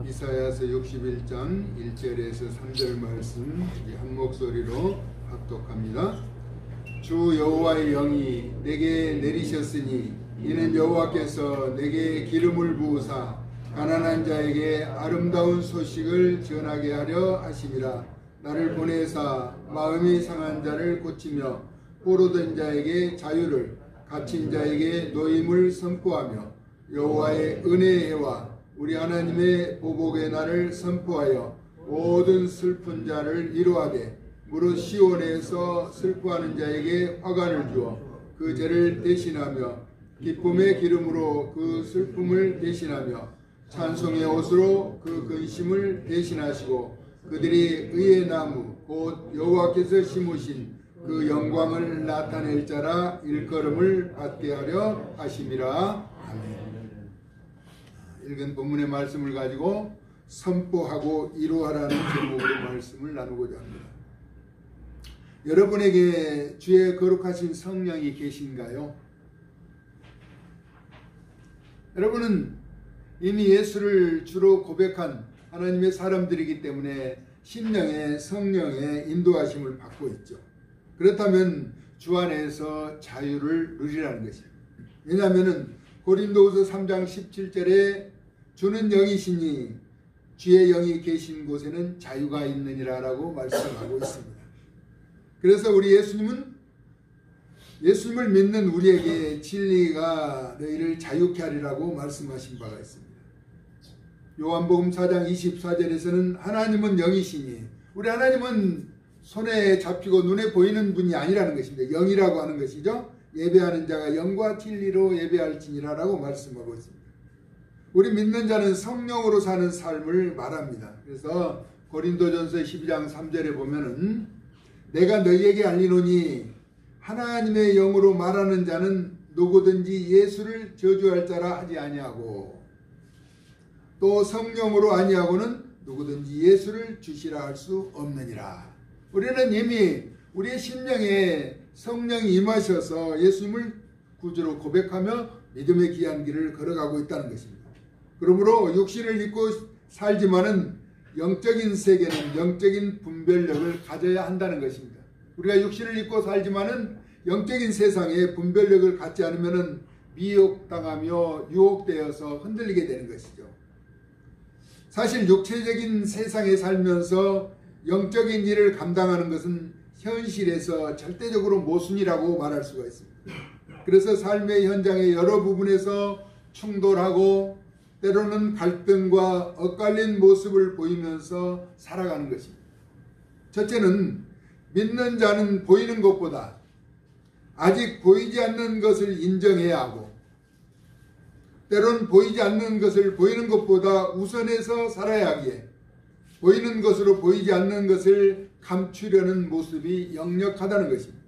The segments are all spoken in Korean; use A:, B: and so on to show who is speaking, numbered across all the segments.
A: 이사야서 61장 1절에서 3절 말씀 한 목소리로 합독합니다. 주 여호와의 영이 내게 내리셨으니 이는 여호와께서 내게 기름을 부으사 가난한 자에게 아름다운 소식을 전하게 하려 하심이라. 나를 보내사 마음이 상한 자를 고치며 포로된 자에게 자유를, 갇힌 자에게 노임을 선포하며 여호와의 은혜의 해와 우리 하나님의 보복의 날을 선포하여 모든 슬픈 자를 위로하되 무릇 시온에서 슬퍼하는 자에게 화관을 주어 그 죄를 대신하며 기쁨의 기름으로 그 슬픔을 대신하며 찬송의 옷으로 그 근심을 대신하시고 그들이 의의 나무 곧 여호와께서 심으신 그 영광을 나타낼 자라 일컬음을 받게 하려 하심이라. 아멘. 읽은 본문의 말씀을 가지고 선포하고 이루하라는 제목으로 말씀을 나누고자 합니다. 여러분에게 주의 거룩하신 성령이 계신가요? 여러분은 이미 예수를 주로 고백한 하나님의 사람들이기 때문에 심령의 성령의 인도하심을 받고 있죠. 그렇다면 주 안에서 자유를 누리라는 것입니다. 왜냐하면 고린도후서 3장 17절에 주는 영이시니 주의 영이 계신 곳에는 자유가 있느니라 라고 말씀하고 있습니다. 그래서 우리 예수님을 믿는 우리에게 진리가 너희를 자유케 하리라고 말씀하신 바가 있습니다. 요한복음 4장 24절에서는 하나님은 영이시니, 우리 하나님은 손에 잡히고 눈에 보이는 분이 아니라는 것입니다. 영이라고 하는 것이죠. 예배하는 자가 영과 진리로 예배할지니라 라고 말씀하고 있습니다. 우리 믿는 자는 성령으로 사는 삶을 말합니다. 그래서 고린도전서 12장 3절에 보면은 내가 너희에게 알리노니 하나님의 영으로 말하는 자는 누구든지 예수를 저주할 자라 하지 아니하고 또 성령으로 아니하고는 누구든지 예수를 주시라 할 수 없느니라. 우리는 이미 우리의 심령에 성령이 임하셔서 예수님을 구주로 고백하며 믿음의 귀한 길을 걸어가고 있다는 것입니다. 그러므로 육신을 입고 살지만은 영적인 세계는 영적인 분별력을 가져야 한다는 것입니다. 우리가 육신을 입고 살지만은 영적인 세상에 분별력을 갖지 않으면은 미혹당하며 유혹되어서 흔들리게 되는 것이죠. 사실 육체적인 세상에 살면서 영적인 일을 감당하는 것은 현실에서 절대적으로 모순이라고 말할 수가 있습니다. 그래서 삶의 현장의 여러 부분에서 충돌하고 때로는 갈등과 엇갈린 모습을 보이면서 살아가는 것입니다. 첫째는 믿는 자는 보이는 것보다 아직 보이지 않는 것을 인정해야 하고 때로는 보이지 않는 것을 보이는 것보다 우선해서 살아야 하기에 보이는 것으로 보이지 않는 것을 감추려는 모습이 역력하다는 것입니다.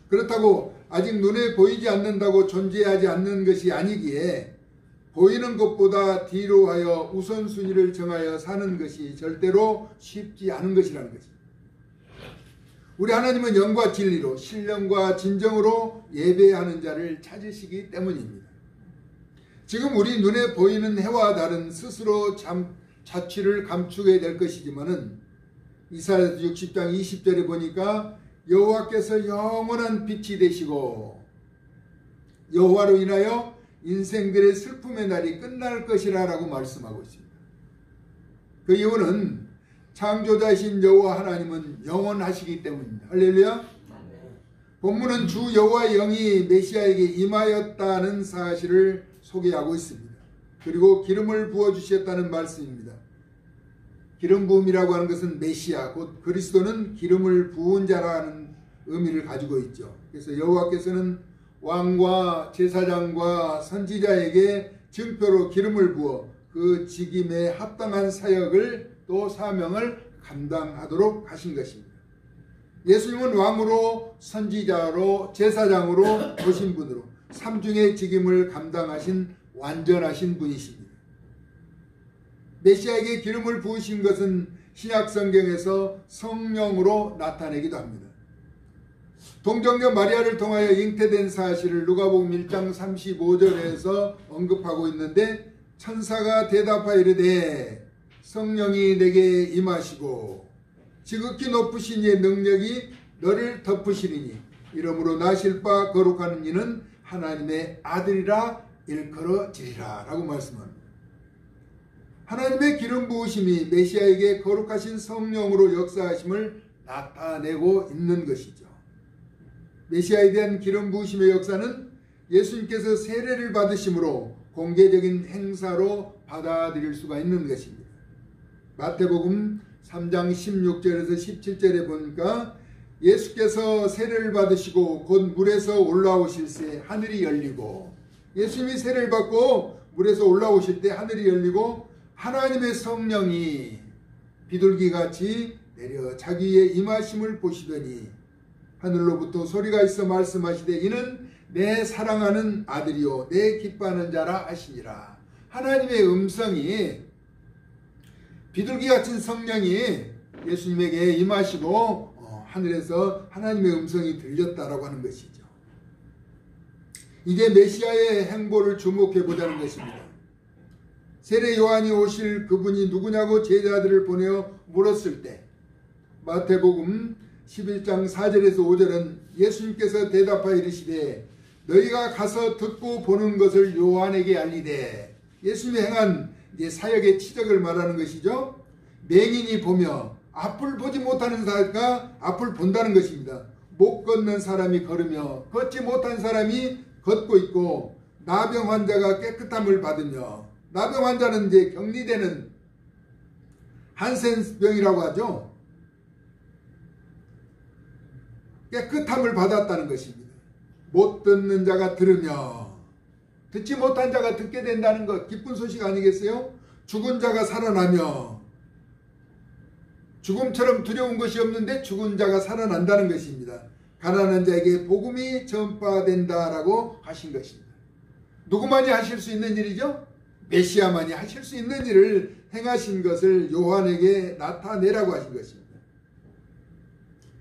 A: 그렇다고 아직 눈에 보이지 않는다고 존재하지 않는 것이 아니기에 보이는 것보다 뒤로 하여 우선순위를 정하여 사는 것이 절대로 쉽지 않은 것이라는 것입니다. 우리 하나님은 영과 진리로 신령과 진정으로 예배하는 자를 찾으시기 때문입니다. 지금 우리 눈에 보이는 해와 달은 스스로 자취를 감추게 될 것이지만은 이사야서 60장 20절에 보니까 여호와께서 영원한 빛이 되시고 여호와로 인하여 인생들의 슬픔의 날이 끝날 것이라 라고 말씀하고 있습니다. 그 이유는 창조자이신 여호와 하나님은 영원하시기 때문입니다. 할렐루야. 본문은 주 여호와의 영이 메시아에게 임하였다는 사실을 소개하고 있습니다. 그리고 기름을 부어주셨다는 말씀입니다. 기름 부음이라고 하는 것은 메시아 곧 그리스도는 기름을 부은 자라는 의미를 가지고 있죠. 그래서 여호와께서는 왕과 제사장과 선지자에게 증표로 기름을 부어 그 직임에 합당한 사역을 또 사명을 감당하도록 하신 것입니다. 예수님은 왕으로 선지자로 제사장으로 오신 분으로 삼중의 직임을 감당하신 완전하신 분이십니다. 메시아에게 기름을 부으신 것은 신약 성경에서 성령으로 나타내기도 합니다. 동정녀 마리아를 통하여 잉태된 사실을 누가복음 1장 35절에서 언급하고 있는데 천사가 대답하여 이르되 성령이 내게 임하시고 지극히 높으신 이의 능력이 너를 덮으시리니 이러므로 나실 바 거룩한 이는 하나님의 아들이라 일컬어지리라 라고 말씀합니다. 하나님의 기름 부으심이 메시아에게 거룩하신 성령으로 역사하심을 나타내고 있는 것이죠. 메시아에 대한 기름 부으심의 역사는 예수님께서 세례를 받으심으로 공개적인 행사로 받아들일 수가 있는 것입니다. 마태복음 3장 16절에서 17절에 보니까 예수께서 세례를 받으시고 곧 물에서 올라오실새 하늘이 열리고, 예수님이 세례를 받고 물에서 올라오실 때 하늘이 열리고 하나님의 성령이 비둘기같이 내려 자기의 임하심을 보시더니 하늘로부터 소리가 있어 말씀하시되 이는 내 사랑하는 아들이요 내 기뻐하는 자라 하시니라. 하나님의 음성이, 비둘기 같은 성령이 예수님에게 임하시고 하늘에서 하나님의 음성이 들렸다라고 하는 것이죠. 이제 메시아의 행보를 주목해 보자는 것입니다. 세례 요한이 오실 그분이 누구냐고 제자들을 보내어 물었을 때 마태복음 11장 4절에서 5절은 예수님께서 대답하여 이르시되 너희가 가서 듣고 보는 것을 요한에게 알리되, 예수님이 행한 이제 사역의 치적을 말하는 것이죠. 맹인이 보며 앞을 보지 못하는 자가 앞을 본다는 것입니다. 못 걷는 사람이 걸으며 걷지 못한 사람이 걷고 있고, 나병 환자가 깨끗함을 받으며, 나병 환자는 이제 격리되는 한센병이라고 하죠. 깨끗함을 받았다는 것입니다. 못 듣는 자가 들으며, 듣지 못한 자가 듣게 된다는 것, 기쁜 소식 아니겠어요? 죽은 자가 살아나며, 죽음처럼 두려운 것이 없는데 죽은 자가 살아난다는 것입니다. 가난한 자에게 복음이 전파된다라고 하신 것입니다. 누구만이 하실 수 있는 일이죠? 메시아만이 하실 수 있는 일을 행하신 것을 요한에게 나타내라고 하신 것입니다.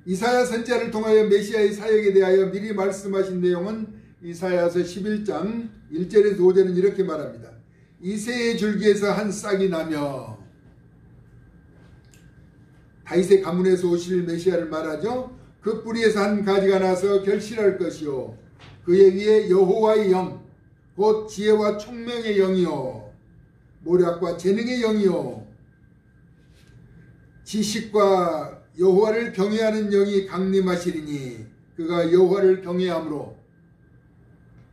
A: 이사야 선지자를 통하여 메시아의 사역에 대하여 미리 말씀하신 내용은 이사야서 11장 1절에서 5절은 이렇게 말합니다. 이새의 줄기에서 한 싹이 나며, 다윗의 가문에서 오실 메시아를 말하죠. 그 뿌리에서 한 가지가 나서 결실할 것이요 그의 위에 여호와의 영 곧 지혜와 총명의 영이요 모략과 재능의 영이요 지식과 여호와를 경외하는 영이 강림하시리니 그가 여호와를 경외함으로,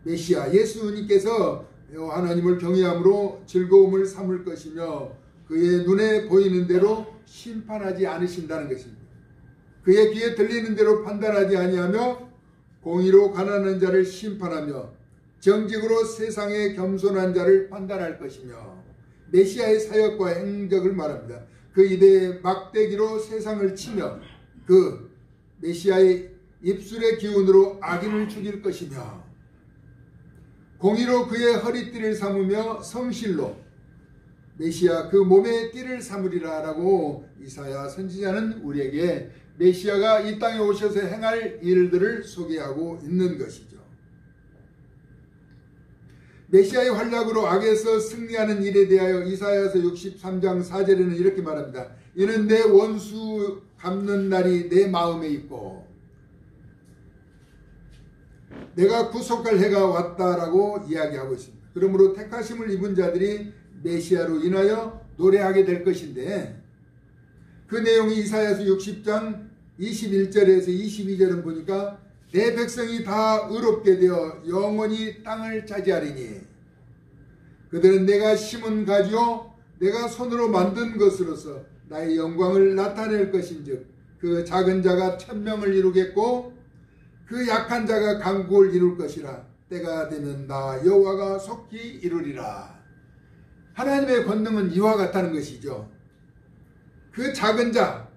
A: 메시아 예수님께서 하나님을 경외함으로 즐거움을 삼을 것이며 그의 눈에 보이는 대로 심판하지 않으신다는 것입니다. 그의 귀에 들리는 대로 판단하지 아니하며 공의로 가난한 자를 심판하며 정직으로 세상에 겸손한 자를 판단할 것이며, 메시아의 사역과 행적을 말합니다. 그 입에 막대기로 세상을 치며 그 메시아의 입술의 기운으로 악인을 죽일 것이며 공의로 그의 허리띠를 삼으며 성실로 메시아 그 몸의 띠를 삼으리라 라고 이사야 선지자는 우리에게 메시아가 이 땅에 오셔서 행할 일들을 소개하고 있는 것이죠. 메시아의 활약으로 악에서 승리하는 일에 대하여 이사야서 63장 4절에는 이렇게 말합니다. 이는 내 원수 갚는 날이 내 마음에 있고 내가 구속할 해가 왔다라고 이야기하고 있습니다. 그러므로 택하심을 입은 자들이 메시아로 인하여 노래하게 될 것인데, 그 내용이 이사야서 60장 21절에서 22절은 보니까 내 백성이 다 의롭게 되어 영원히 땅을 차지하리니 그들은 내가 심은 가지요 내가 손으로 만든 것으로서 나의 영광을 나타낼 것인즉 그 작은 자가 천명을 이루겠고 그 약한 자가 강국을 이룰 것이라. 때가 되면 나 여호와가 속히 이루리라. 하나님의 권능은 이와 같다는 것이죠. 그 작은 자,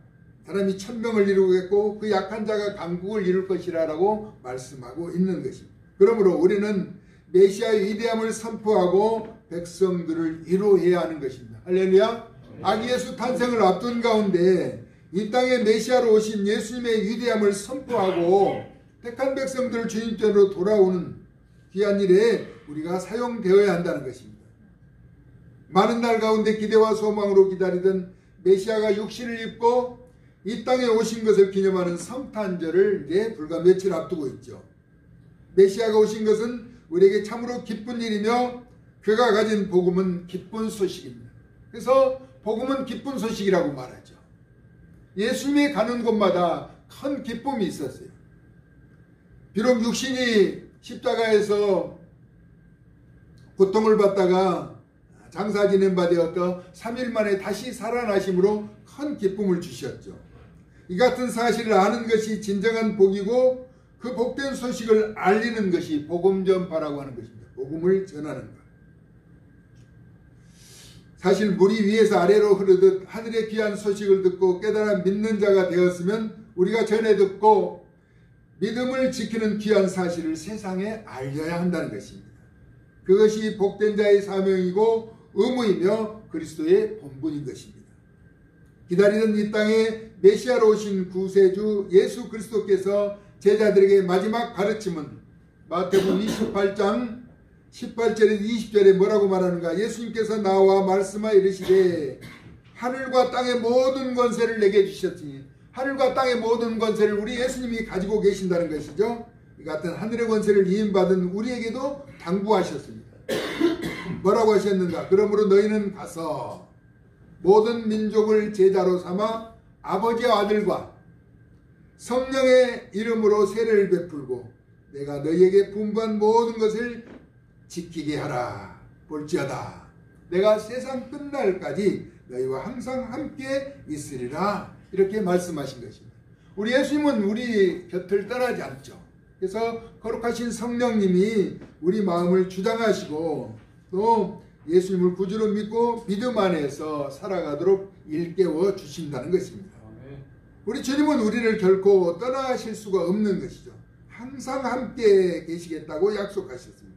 A: 사람이 천명을 이루겠고 그 약한 자가 강국을 이룰 것이라 라고 말씀하고 있는 것입니다. 그러므로 우리는 메시아의 위대함을 선포하고 백성들을 위로해야 하는 것입니다. 할렐루야. 아기 예수 탄생을 앞둔 가운데 이 땅에 메시아로 오신 예수님의 위대함을 선포하고 택한 백성들을 주님께로 돌아오는 귀한 일에 우리가 사용되어야 한다는 것입니다. 많은 날 가운데 기대와 소망으로 기다리던 메시아가 육신을 입고 이 땅에 오신 것을 기념하는 성탄절을 이제 불과 며칠 앞두고 있죠. 메시아가 오신 것은 우리에게 참으로 기쁜 일이며 그가 가진 복음은 기쁜 소식입니다. 그래서 복음은 기쁜 소식이라고 말하죠. 예수님이 가는 곳마다 큰 기쁨이 있었어요. 비록 육신이 십자가에서 고통을 받다가 장사 지낸 바 되었던 3일 만에 다시 살아나심으로 큰 기쁨을 주셨죠. 이 같은 사실을 아는 것이 진정한 복이고 그 복된 소식을 알리는 것이 복음 전파라고 하는 것입니다. 복음을 전하는 것. 사실 물이 위에서 아래로 흐르듯 하늘의 귀한 소식을 듣고 깨달아 믿는 자가 되었으면 우리가 전해 듣고 믿음을 지키는 귀한 사실을 세상에 알려야 한다는 것입니다. 그것이 복된 자의 사명이고 의무이며 그리스도의 본분인 것입니다. 기다리던 이 땅에 메시아로 오신 구세주 예수 그리스도께서 제자들에게 마지막 가르침은 마태복음 28장 18절에서 20절에 뭐라고 말하는가? 예수님께서 나와 말씀하여 이르시되 하늘과 땅의 모든 권세를 내게 주셨으니 하늘과 땅의 모든 권세를 우리 예수님이 가지고 계신다는 것이죠. 이 같은 하늘의 권세를 이임받은 우리에게도 당부하셨습니다. 뭐라고 하셨는가? 그러므로 너희는 가서 모든 민족을 제자로 삼아 아버지와 아들과 성령의 이름으로 세례를 베풀고 내가 너희에게 분부한 모든 것을 지키게 하라. 볼지어다 내가 세상 끝날까지 너희와 항상 함께 있으리라. 이렇게 말씀하신 것입니다. 우리 예수님은 우리 곁을 떠나지 않죠. 그래서 거룩하신 성령님이 우리 마음을 주장하시고 또 예수님을 구주로 믿고 믿음 안에서 살아가도록 일깨워 주신다는 것입니다. 우리 주님은 우리를 결코 떠나실 수가 없는 것이죠. 항상 함께 계시겠다고 약속하셨습니다.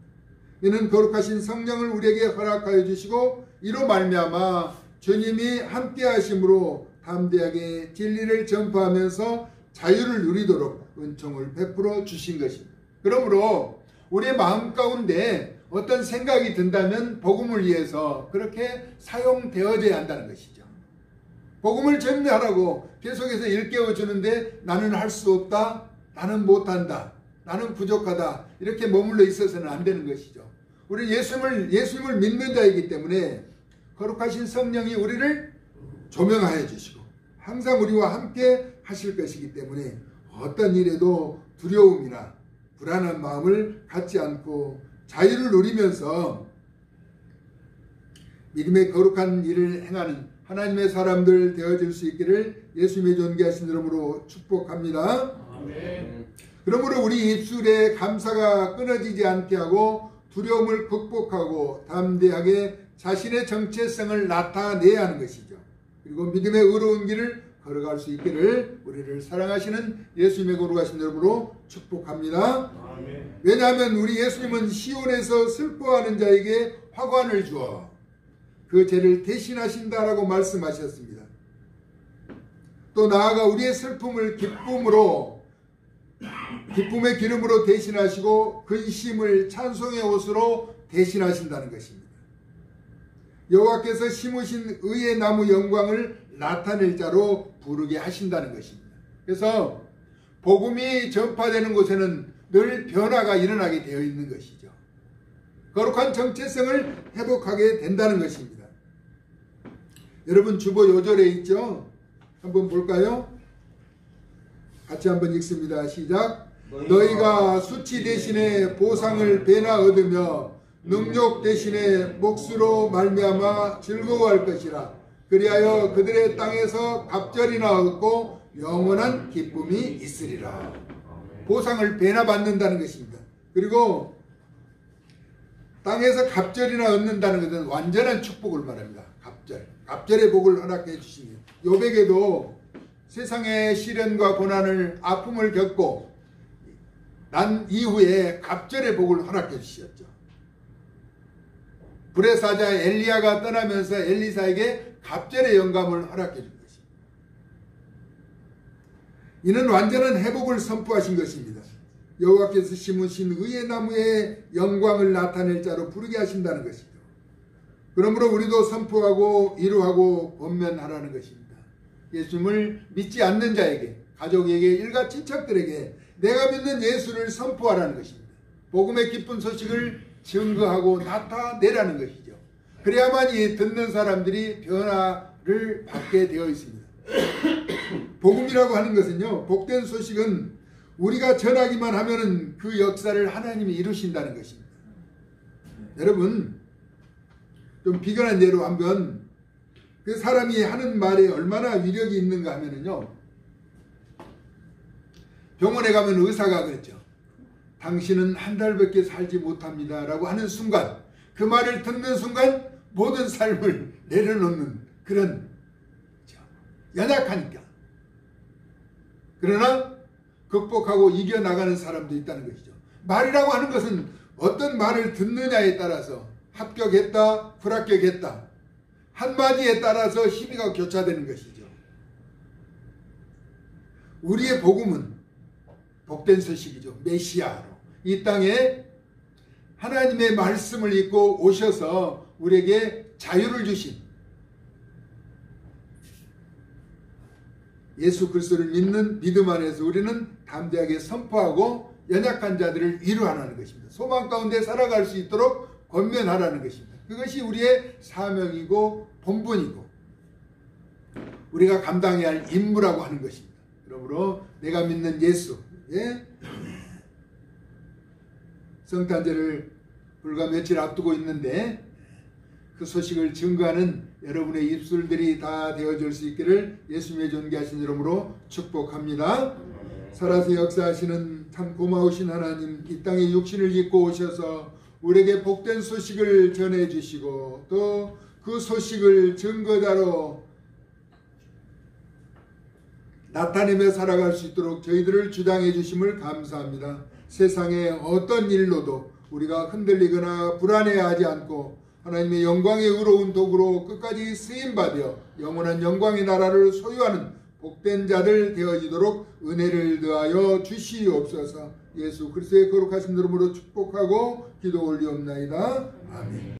A: 이는 거룩하신 성령을 우리에게 허락하여 주시고 이로 말미암아 주님이 함께 하심으로 담대하게 진리를 전파하면서 자유를 누리도록 은총을 베풀어 주신 것입니다. 그러므로 우리의 마음 가운데 어떤 생각이 든다면 복음을 위해서 그렇게 사용되어져야 한다는 것이죠. 복음을 전하라고 계속해서 일깨워 주는데 나는 할 수 없다, 나는 못한다, 나는 부족하다 이렇게 머물러 있어서는 안 되는 것이죠. 우리 예수님을 믿는 자이기 때문에 거룩하신 성령이 우리를 조명하여 주시고 항상 우리와 함께 하실 것이기 때문에 어떤 일에도 두려움이나 불안한 마음을 갖지 않고 자유를 누리면서 믿음의 거룩한 일을 행하는 하나님의 사람들 되어질 수 있기를 예수님의 존귀하신 이름으로 축복합니다. 아멘. 그러므로 우리 입술에 감사가 끊어지지 않게 하고 두려움을 극복하고 담대하게 자신의 정체성을 나타내야 하는 것이죠. 그리고 믿음의 의로운 길을 걸어갈 수 있기를 우리를 사랑하시는 예수님의 거룩하신 이름으로 축복합니다. 아멘. 왜냐하면 우리 예수님은 시온에서 슬퍼하는 자에게 화관을 주어 그 죄를 대신하신다라고 말씀하셨습니다. 또 나아가 우리의 슬픔을 기쁨의 기름으로 대신하시고 근심을 찬송의 옷으로 대신하신다는 것입니다. 여호와께서 심으신 의의 나무 영광을 나타낼 자로 부르게 하신다는 것입니다. 그래서 복음이 전파되는 곳에는 늘 변화가 일어나게 되어 있는 것이죠. 거룩한 정체성을 회복하게 된다는 것입니다. 여러분 주보 요절에 있죠? 한번 볼까요? 같이 한번 읽습니다. 시작. 너희가 수치 대신에 보상을 배나 얻으며 능욕 대신에 몫으로 말미암아 즐거워할 것이라. 그리하여 그들의 땅에서 갑절이나 얻고 영원한 기쁨이 있으리라. 보상을 배나 받는다는 것입니다. 그리고 땅에서 갑절이나 얻는다는 것은 완전한 축복을 말합니다. 갑절의 복을 허락해 주시니 요백에도 세상의 시련과 고난을 아픔을 겪고 난 이후에 갑절의 복을 허락해 주셨죠. 불의 사자 엘리야가 떠나면서 엘리사에게 갑절의 영감을 허락해 준 것입니다. 이는 완전한 회복을 선포하신 것입니다. 여호와께서 심으신 의의 나무의 영광을 나타낼 자로 부르게 하신다는 것이죠. 그리고 믿음의 거룩한 일을 행하는 하나님의 사람들 되어질 수 있기를 예수님의 존귀하신 이름으로 축복합니다. 그러므로 우리도 선포하고 이루하고 권면하라는 것입니다. 예수님을 믿지 않는 자에게, 가족에게, 일가 친척들에게 내가 믿는 예수를 선포하라는 것입니다. 복음의 기쁜 소식을 증거하고 나타내라는 것이죠. 그래야만이 듣는 사람들이 변화를 받게 되어 있습니다. 복음이라고 하는 것은요, 복된 소식은 우리가 전하기만 하면은 그 역사를 하나님이 이루신다는 것입니다. 여러분, 좀 비견한 예로 한번 그 사람이 하는 말에 얼마나 위력이 있는가 하면은요, 병원에 가면 의사가 그랬죠. 당신은 한 달밖에 살지 못합니다 라고 하는 순간, 그 말을 듣는 순간 모든 삶을 내려놓는 그런, 연약하니까. 그러나 극복하고 이겨나가는 사람도 있다는 것이죠. 말이라고 하는 것은 어떤 말을 듣느냐에 따라서 합격했다, 불합격했다, 한마디에 따라서 힘이가 교차되는 것이죠. 우리의 복음은 복된 소식이죠. 메시아로 이 땅에 하나님의 말씀을 읽고 오셔서 우리에게 자유를 주신 예수 그리스도를 믿는 믿음 안에서 우리는 담대하게 선포하고 연약한 자들을 위로하라는 것입니다. 소망 가운데 살아갈 수 있도록 권면하라는 것입니다. 그것이 우리의 사명이고 본분이고 우리가 감당해야 할 임무라고 하는 것입니다. 그러므로 내가 믿는 예수, 성탄절을 불과 며칠 앞두고 있는데 그 소식을 증거하는 여러분의 입술들이 다 되어줄 수 있기를 예수님의 존귀하신 이름으로 축복합니다. 살아서 역사하시는 참 고마우신 하나님, 이 땅에 육신을 입고 오셔서 우리에게 복된 소식을 전해주시고 또 그 소식을 증거자로 나타내며 살아갈 수 있도록 저희들을 주장해 주심을 감사합니다. 세상의 어떤 일로도 우리가 흔들리거나 불안해하지 않고 하나님의 영광의 의로운 도구로 끝까지 쓰임받아 영원한 영광의 나라를 소유하는 복된 자들 되어지도록 은혜를 더하여 주시옵소서. 예수 그리스도의 거룩하신 이름으로 축복하고 기도 올리옵나이다. 아멘.